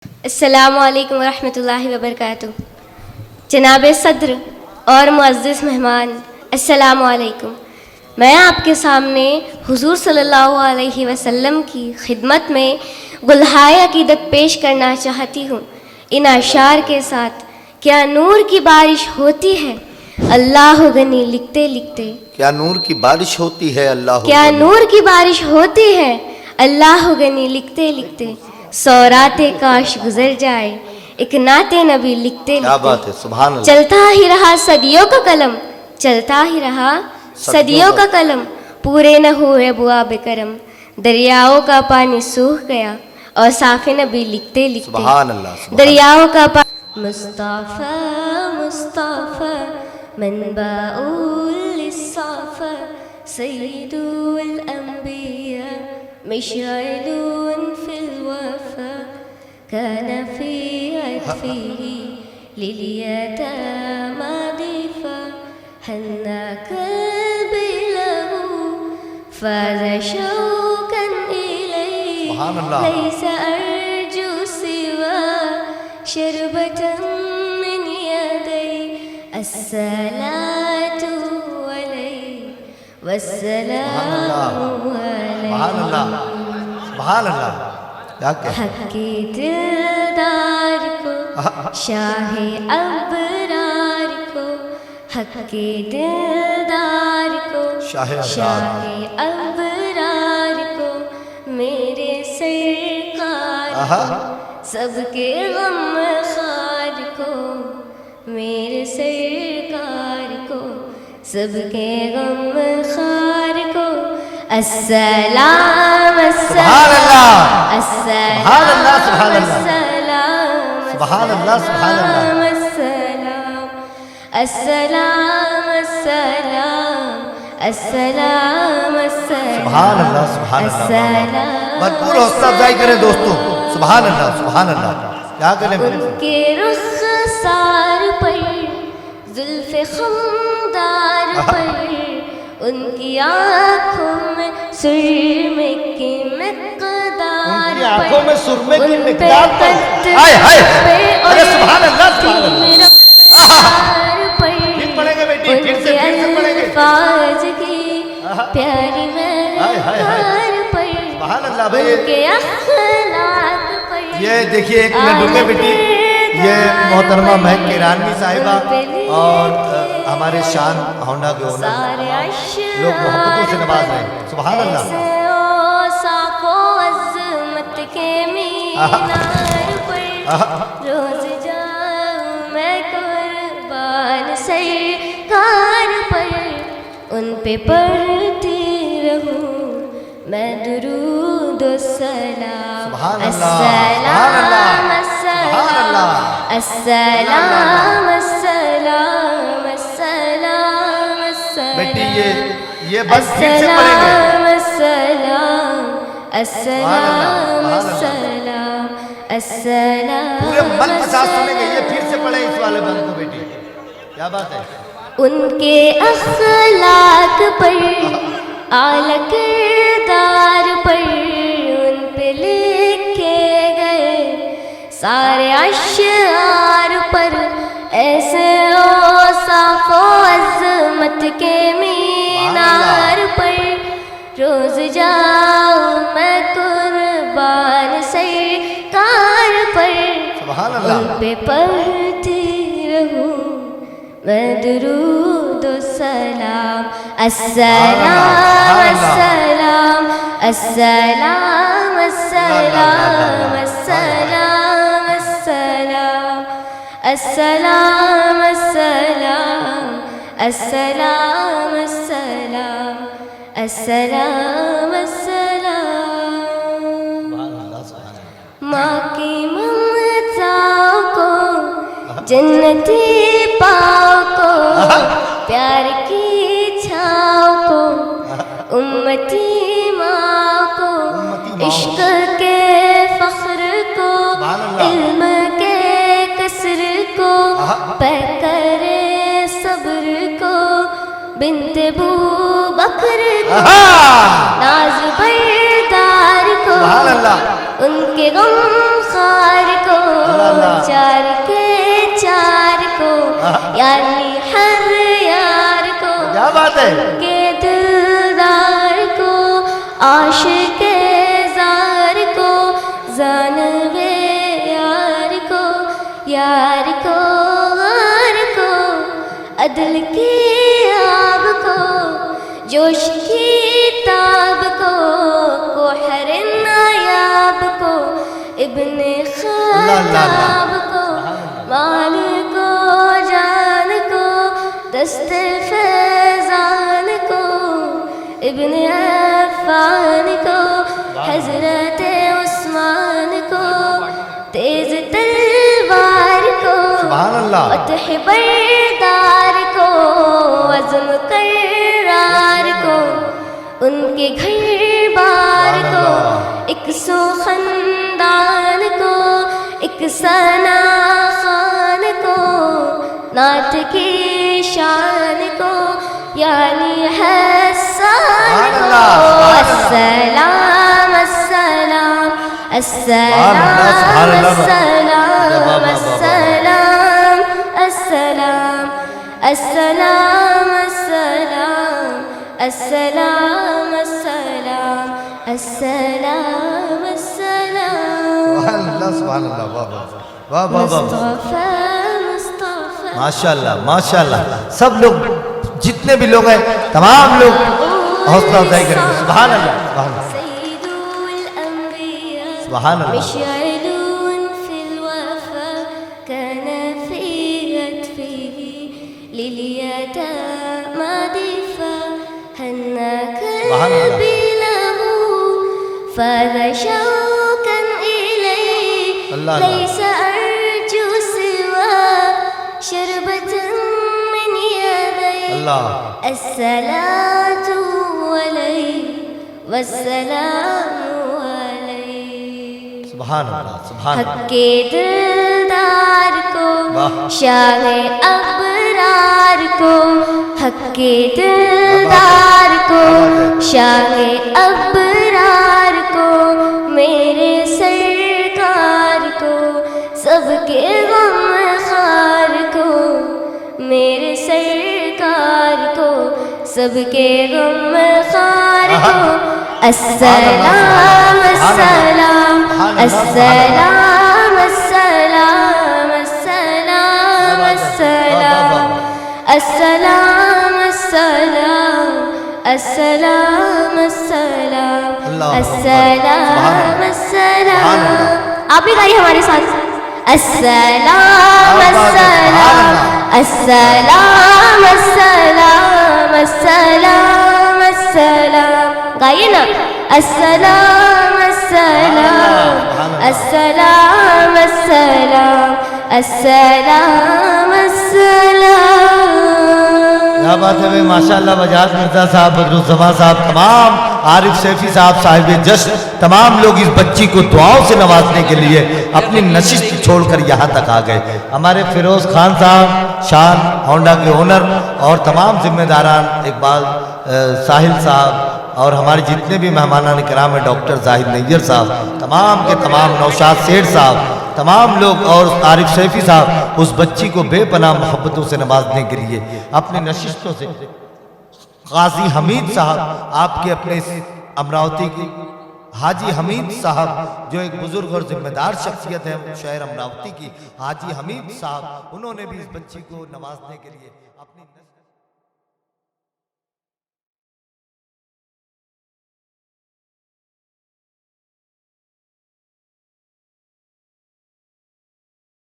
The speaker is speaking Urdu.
السلام علیکم ورحمۃ اللہ وبرکاتہ۔ جناب صدر اور معزز مہمان، السلام علیکم۔ میں آپ کے سامنے حضور صلی اللہ علیہ وسلم کی خدمت میں گلہائے عقیدت پیش کرنا چاہتی ہوں ان اشعار کے ساتھ۔ کیا نور کی بارش ہوتی ہے اللہ غنی لکھتے لکھتے، کیا نور کی بارش ہوتی ہے اللہ کیا نور کی بارش ہوتی ہے اللہ غنی لکھتے لکھتے، سو راتیں کاش گزر جائے ایک نعت نبی لکھتے کیا لکھتے۔ بات ہے، سبحان اللہ۔ چلتا ہی رہا صدیوں کا قلم، چلتا ہی رہا صدیوں کا قلم، پورے نہ ہوئے ابواب کرم، دریاؤں کا پانی سوکھ گیا اور صاف نبی لکھتے لکھتے۔ سبحان اللہ، سبحان دریاؤں کا پانی مصطفیٰ مصطفیٰ منبع للصفا سید الانبیاء مشعل فی الوفا كان في عطفه لليتامى ضيفا حنى قلبي له فاز شوقا إليه سبحان الله. ليس أرجو سوى شربة من يدي الصلاة عليه والسلام عليه۔ سبحان اللہ، سبحان اللہ۔ کیا کہ حق کے دلدار کو، شاہ ابرار کو، حق کے دلدار کو، شاہ ابرار کو، میرے سرکار کو، سب کے غم خار کو، میرے سرکار کو، سب کے غم خار کو، السلام سبحان اللہ، السلام سبحان اللہ، سبحان اللہ، السلام سبحان اللہ، سبحان اللہ۔ السلام السلام السلام السلام السلام سبحان اللہ، سبحان اللہ۔ السلام۔ بھرپور حوصلہ افزائی کریں دوستوں، سبحان اللہ، سبحان اللہ۔ کیا کریں ان کے رخسار پر، زلف خمدار پر، ان کی آنکھوں میں سرمے کی مقدار، ان کی آنکھوں میں سرمے کی ان پہ مقدار پر، قطرے ہائے ہائے، پہ اور ارے سبحان اللہ، سبحان اللہ۔ میرا پیار پر، پھر پڑھیں گے بیٹی، ان پھر کے سے پڑھیں گے۔ الفاظ کی پیاری مہر پر، سبحان اللہ بھائی۔ ان کے اخلاق پر، یہ دیکھیے ایک منٹ رکے بیٹی، یہ محترمہ مہک ایرانوی صاحبہ اور ہمارے شان ہونڈا کے اونر لوگ محبتوں سے نواز رہے ہیں۔ سبحان اللہ۔ صاف و عظمت کے مینار پر، روز جاؤں میں قربان سرکار پر، ان پہ پڑھتی رہوں میں درود و سلام۔ سبحان اللہ، السلام سبحان اللہ، السلام السلام السلام السلام۔ بیٹی یہ بس پھر سے پڑھیں گے۔ السلام السلام السلام السلام۔ پورے من کے ساتھ سنیں گے، یہ پھر سے پڑھیں اس والے بند کو بیٹی۔ کیا بات ہے۔ ان کے اخلاق پر، اعلی کردار پر، ان پہ لکھے گئے سارے اشعار پر، ایسے اوصاف و عظمت کے مینار پر، روز جاؤں میں قربان سرکار پر، سبحان ان اللہ۔ پہ پڑھتی رہوں میں درود و سلام۔ السلام السلام السلام السلام السلام السلام السلام السلام السلام السلام السلام السلام۔ ماں کی ممتاؤں کو، جنتی پاؤں کو، پیار کی چھاؤں کو، امتی ماں کو، عشق کے فخر کو، علم کے کسر کو، پہ کرے صبر کو، بنت بو بکر کو، ناز بردار کو، سبحان اللہ۔ ان کے غم خار کو، چار کے چار کو، یعنی ہر یار کو، کیا بات ہے، کے دلدار کو، عاشق زار کو، جانبے یار کو، یار کو غار کو، عدل کی آب کو، جوش کی تاب کو، کوہر نایاب کو، ابن خطاب کو، مال کو، جان کو، دست فیضان کو، ابن عفان کو، حضرت عثمان کو، تیز تلوار کو، سبحان اللہ، فتح بردار کو، عزم کرار کو، ان کے گھر بار کو، ایک سو خاندان کو، ایک ثنا خان کو، نعت کی شان کو، یعنی حسان کو، السلام السلام السلام السلام السلام السلام السلام السلام السلام السلام السلام السلام، سبحان اللہ، واہ واہ واہ واہ واہ، مصطفیٰ مصطفیٰ، ماشاء اللہ ماشاء اللہ، سب لوگ جتنے بھی لوگ ہیں تمام لوگ حوصلہ افزائی کریں گے، سبحان اللہ سبحان اللہ سید الانبیاء، سبحان اللہ، مشعل في الوفا، كان في عطفه لليتامى دفا، هناك سبحان الله. قلبي له فاذ شوقا إليه، الله الله. ليس أرجو سوى شربة من يديه، اللہ، الصلاة عليه والسلام عليه، سبحان اللہ سبحان اللہ، حق کے دلدار کو، واہ، شاہ ابرار کو، حق کے دلدار کو، شاہ ابرار کو، میرے سرکار کو، سب کے غم خار کو، میرے سرکار کو، سب کے غم خار کو، السلام السلام السلام السلام السلام السلام السلام السلام السلام السلام السلام السلام، آپ بھی گائیے ہمارے ساتھ، السلام السلام السلام السلام السلام السلام، گائیے نا، السلام السلام السلام السلام السلام السلام، کیا بات ہے بھائی، ماشاءاللہ بجاز مرزا صاحب، بدرالزمان صاحب، تمام عارف سیفی صاحب صاحب جشن، تمام لوگ اس بچی کو دعاؤں سے نوازنے کے لیے اپنی نشست چھوڑ کر یہاں تک آ گئے۔ ہمارے فیروز خان صاحب، شان ہونڈا کے اونر، اور تمام ذمہ داران، اقبال ساحل صاحب، اور ہمارے جتنے بھی مہمانان کرام ہیں، ڈاکٹر زاہد نیر صاحب، تمام کے تمام، نوشاد سیٹھ صاحب، تمام لوگ، اور عارف سیفی صاحب، اس بچی کو بے پناہ محبتوں سے نوازنے کے لیے اپنی نشستوں سے، غازی حمید صاحب، آپ کے اپنے امراوتی کی حاجی حمید صاحب، جو ایک بزرگ اور ذمہ دار شخصیت ہے شہر امراوتی کی، حاجی حمید صاحب، انہوں نے بھی اس بچی کو نوازنے کے لیے اپنی